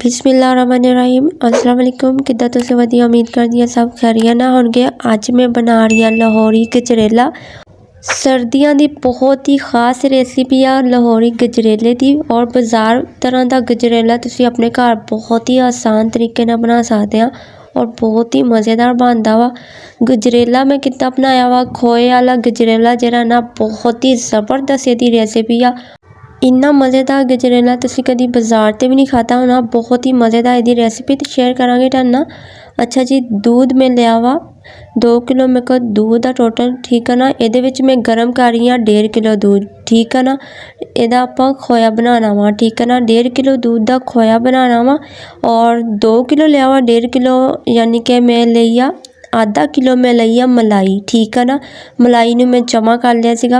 बिस्मिल्लाहिर्रहमानिर्रहीम अस्सलाम वालेकुम। किद्दां तुसीं वधिया उम्मीद करदी हां सब खैरियत नाल होणगे। अज मैं बना रही हां लाहौरी गजरेला। सर्दियां दी बहुत ही खास रेसिपी आ लाहौरी गजरेले दी। और बाज़ार तरह दा गजरेला तुसीं अपने घर बहुत ही आसान तरीके नाल बना सकदे आ और बहुत ही मज़ेदार बनदा वा। गजरेला मैं किद्दां बनाया वा, खोए वाला गजरेला जेहड़ा ना बहुत ही ज़बरदस्त इहदी रेसिपी आ। इन्ना मज़ेदार गजरेला तुसीं कदी बाज़ार ते भी नहीं खाता होना। बहुत ही मज़ेदार इहदी रेसिपी ते शेयर करांगे तुहाडे नाल। अच्छा जी, दूध मैं लिया वा 2 किलो मेरे को दूध आ टोटल, ठीक है ना। इहदे विच मैं गर्म कर रही हां 1.5 किलो दूध, ठीक है ना। इहदा आपां खोया बनाना वा, ठीक है ना। 1.5 किलो दूध दा खोया बनाना वा और 2 किलो लिया वा 1.5 किलो यानी कि मैं लई आ आधा किलो मैं लई आ मलाई, ठीक है ना। मलाई नूं मैं जमा कर लिया सीगा।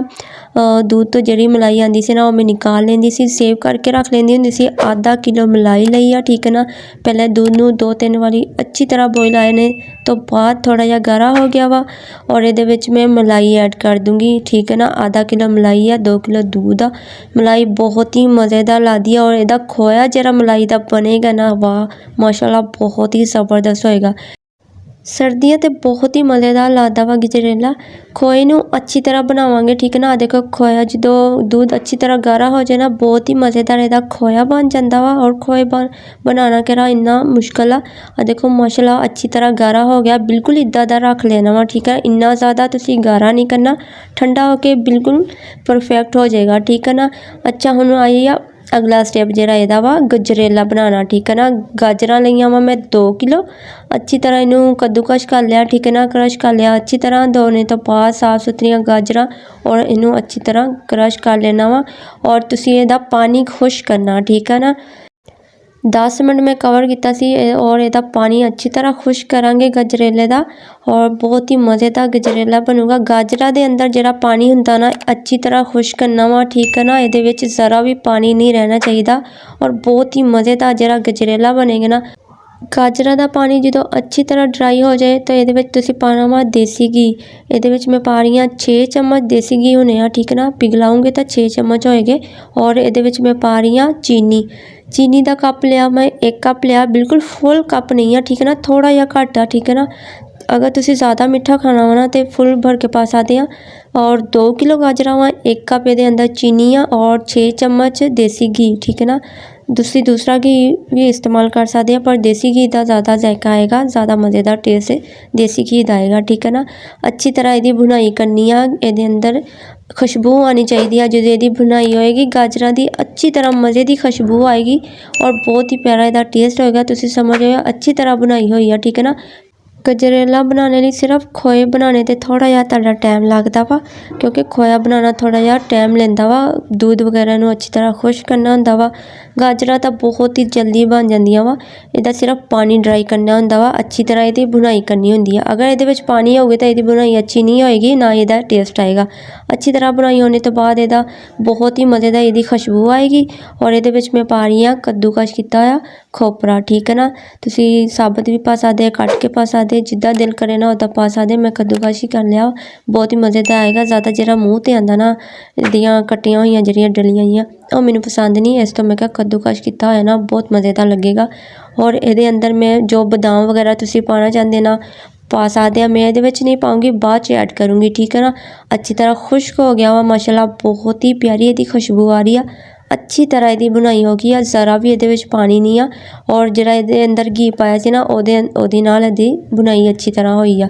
दूध तो जिहड़ी मलाई आंदी सी ना वो मैं निकाल लैंदी सी, सेव करके रख लैंदी हुंदी सी। आधा किलो मलाई लई आ, ठीक है ना। पहले दूध नूं 2-3 वारी अच्छी तरह बॉयल आने तो बाद थोड़ा जिहा गाढ़ा हो गया वा और इहदे विच मैं मलाई ऐड कर दूँगी, ठीक है ना। आधा किलो मलाई आ, 2 किलो दूध आ। मलाई बहुत ही मज़ेदार लगदी है और इहदा खोया जिहड़ा मलाई दा बनेगा ना, वाह माशाअल्लाह बहुत ही ज़बरदस्त होएगा। सर्दियां ते बहुत ही मज़ेदार लगदा वा गजरेला। खोए नूं अच्छी तरह बनावांगे, ठीक है ना। देखो खोया जो दूध अच्छी तरह गाढ़ा हो जाए ना, बहुत ही मज़ेदार इहदा खोया बन जांदा वा। और खोए बनाना केड़ा इन्ना मुश्किल आ। देखो माशाअल्लाह अच्छी तरह गाढ़ा हो गया, बिल्कुल इदां दा रख लेना वा, ठीक है। इन्ना ज़्यादा तुसीं गाढ़ा नहीं करना, ठंडा होके बिल्कुल परफेक्ट हो जाएगा, ठीक है ना। अच्छा हुण आई आ अगला स्टेप जिहड़ा इहदा वा गजरेला बनाना, ठीक है ना। गाजरां लईआं वा मैं 2 किलो। अच्छी तरह इनू कद्दूकश कर लिया, ठीक है ना। क्रश कर लिया अच्छी तरह, धोने तो बाद साफ़ सुथरियां गाजरां और इनू अच्छी तरह क्रश कर लेना वा। और तुसीं इहदा पानी खुश करना, ठीक है ना। 10 मिनट मैं कवर किया सी और इहदा पानी अच्छी तरह खुश करांगे गजरेले दा और बहुत ही मज़ेदार गजरेला बनूगा। गाजरा दे अंदर जिहड़ा पानी हुंदा ना अच्छी तरह खुश करना वा, ठीक है ना। इहदे विच ज़रा भी पानी नहीं रहना चाहिदा और बहुत ही मज़ेदार जिहड़ा गजरेला बनेगा ना। गाजरा दा पानी जो अच्छी तरह ड्राई हो जाए तो इहदे विच तुसीं पाना वा देसी घी। इहदे विच मैं पा रही हां 6 चम्मच देसी घी होने आ, ठीक है ना। पिघलाऊंगे तो 6 चम्मच होएगे। और इहदे विच मैं पा रही हां चीनी। चीनी दा कप लिया मैं 1 कप लिया, बिल्कुल फुल कप नहीं है, ठीक है ना। थोड़ा जिहा घट आ, ठीक है ना। अगर तुसीं ज़्यादा मिठा खाना हो ना तो फुल भर के पा सकदे आ। और 2 किलो गाजरां वा, 1 कप इहदे अंदर चीनी आ और 6 चम्मच देसी घी, ठीक है ना। दूसरा घी भी इस्तेमाल कर सकते हैं पर देसी घी का ज़्यादा जायका आएगा, ज़्यादा मज़ेदार टेस्ट देसी घी का आएगा, ठीक है ना। अच्छी तरह इहदी भुनाई करनी आ। इहदे अंदर खुशबू आनी चाहिए। जो इहदी भुनाई होएगी गाजरां दी अच्छी तरह मज़े की खुशबू आएगी और बहुत ही प्यारा इहदा टेस्ट होएगा। तुसीं समझ रहे हो अच्छी तरह भुनाई होई है, ठीक है ना। गजरेला बनाने लई सिर्फ खोए बनाने ते थोड़ा जिहा तुहाडा टाइम लगदा वा क्योंकि खोया बनाना थोड़ा जिहा टाइम लैंदा वा। दूध वगैरह नूं अच्छी तरह खुश करना हुंदा वा। गाजरां तां बहुत ही जल्दी बन जांदियां वा। इहदा सिर्फ पानी ड्राई करना हुंदा वा, अच्छी तरह इहदी भुनाई करनी हुंदी है। अगर इहदे विच पानी होगे तो इहदी भुनाई अच्छी नहीं होएगी, ना इहदा टेस्ट आएगा। अच्छी तरह भुनाई होने तो बाद इहदा बहुत ही मज़ेदार इहदी खुशबू आएगी। और इहदे विच मैं पा रही हां कद्दूकश कीता होया खोपरा, ठीक है ना। तुसीं साबत भी पा सकदे, कट के पा सकदे, जिद्दां दिल करे ना उद्दां पा सकदे। मैं कद्दूकश ही कर लिया, बहुत ही मज़ेदार आएगा। ज़्यादा जिहड़ा मूँह ते आंदा ना इहदियां कट्टियां होईयां जिहड़ियां डलियां जिहियां ओह मैनूं पसंद नहीं, इस तो मैं कहा कद्दूकश कीता होया ना बहुत मज़ेदार लगेगा। और इहदे अंदर मैं जो बादाम वगैरह तुसीं पाना चाहंदे ना पा सकदे आ, मैं इहदे विच नहीं पाऊँगी, बाद च ऐड करूँगी, ठीक है ना। अच्छी तरह खुश्क हो गया वा माशाअल्लाह, बहुत ही प्यारी इहदी खुशबू आ रही है। अच्छी तरह इहदी बुनाई हो गई है, ज़रा भी इहदे विच पानी नहीं आ। और जिहड़ा इहदे अंदर घी पाया सी ना ओहदे नाल इहदी बुनाई अच्छी तरह होई आ।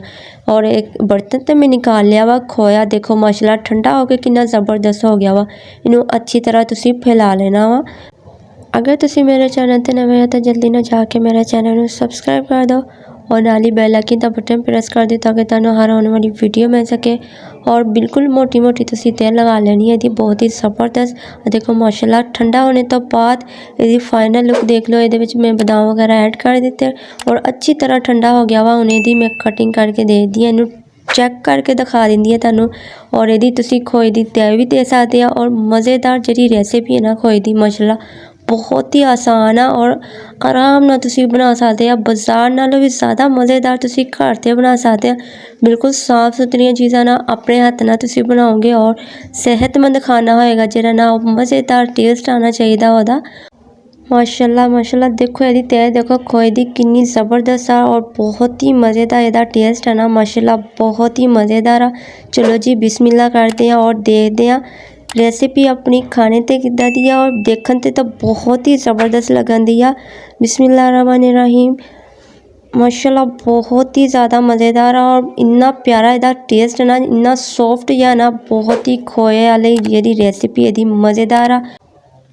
और एक बर्तन ते मैं निकाल लिया वा खोया, देखो माशाअल्लाह ठंडा हो के कितना ज़बरदस्त हो गया वा। इनू अच्छी तरह तुसीं फैला लेना वा। अगर तुसीं मेरे चैनल ते नवे हो तो जल्दी ना जाके मेरे चैनल नूं सबसक्राइब कर दो और नाल ही बैल आइकन दा बटन प्रेस कर दिओ ताकि तुहानूं हर आने वाली वीडियो मिल सके। और बिल्कुल मोटी मोटी तुसीं तेल लगा लेनी है, इहदी बहुत ही ज़बरदस्त। देखो माशाअल्लाह ठंडा होने तो बाद इहदी फाइनल लुक देख लो। इहदे विच मैं बादाम वगैरह ऐड कर दिते और अच्छी तरह ठंडा हो गया वा। हुण इहदी मैं कटिंग करके दे दी है, इनू चेक करके दिखा देंदी है तुहानूं। और इहदी तुसीं खोए दी तय भी दे सकदे आ। और मज़ेदार जिहड़ी रेसिपी है ना खोए दी माशाअल्लाह बहुत ही आसान है और आराम नाल तुसीं बना सकदे आ। बाज़ार नालों भी ज़्यादा मज़ेदार तुसीं घर ते बना सकदे आ। बिल्कुल साफ़ सुथरियां चीज़ां ना अपने हत्थ नाल तुसीं बनाओगे और सेहतमंद खाना होएगा जिहड़ा ना मज़ेदार टेस्ट आना चाहिए ओहदा। माशाल्लाह माशाल्लाह देखो ਇਹਦੀ ਤਹਿ देखो खोए ਦੀ कितनी ज़बरदस्त आ और बहुत ही मज़ेदार ਇਹਦਾ टेस्ट है ना माशाल्लाह बहुत ही मज़ेदार आ। चलो जी बिस्मिल्लाह करते हैं और देखते हैं रेसिपी अपनी खाने ते किद्दां दी आ और देखण ते तो बहुत ही ज़बरदस्त लगन दी आ। बिस्मिल्लाहिर्रहमानिर्रहीम माशाल्लाह बहुत ही ज़्यादा मज़ेदार आ और इन्ना प्यारा ਇਹਦਾ टेस्ट है ना इन्ना सॉफ्ट या ना बहुत ही खोए वाली ਜਿਹੜੀ रेसिपी ਇਹਦੀ मज़ेदार आ।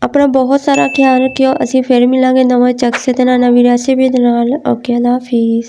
अपना बहुत सारा ख्याल रखियो। असीं फिर मिलांगे नवां चक्से ते नाल नवीं रेसिपी दे नाल। ओके अल्लाह हाफिज़।